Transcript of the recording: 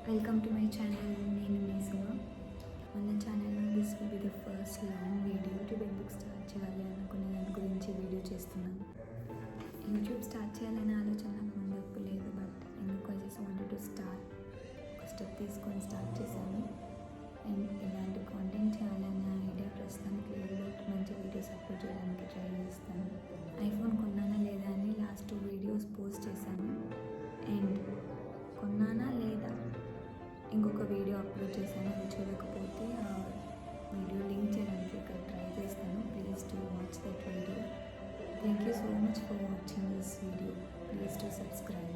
Welcome to my channel. నేను మీ సుమ. మన ఛానల్లో this will be the first long video. YouTube ఎందుకు స్టార్ట్ చేయాలి అనుకునే దాని గురించి వీడియో చేస్తున్నాను. యూట్యూబ్ స్టార్ట్ చేయాలనే ఆలోచన నాకు ముందు ఎప్పుడు లేదు, బట్ ఎందుకు I just wanted to start. ఒక స్టెప్ తీసుకొని స్టార్ట్ చేశాను. అండ్ ఇలాంటి కాంటెంట్ చేయాలన్న ఐడియా ప్రస్తుతానికి లేదు, బట్ మంచి వీడియోస్ అప్లోడ్ చేయడానికి ట్రై చేస్తాను. ఐఫోన్ కొన్నానా లేదా అని లాస్ట్ 2 వీడియోస్ పోస్ట్ చేశాను. అండ్ కొన్నానా లేదా ఇంకొక వీడియో అప్లోడ్ చేశాను. అది చూడకపోతే ఆ వీడియో లింక్ చేయడానికి ఇక్కడ ట్రై చేస్తాను. Please to watch that video. Thank you so much for watching this video. Please to subscribe.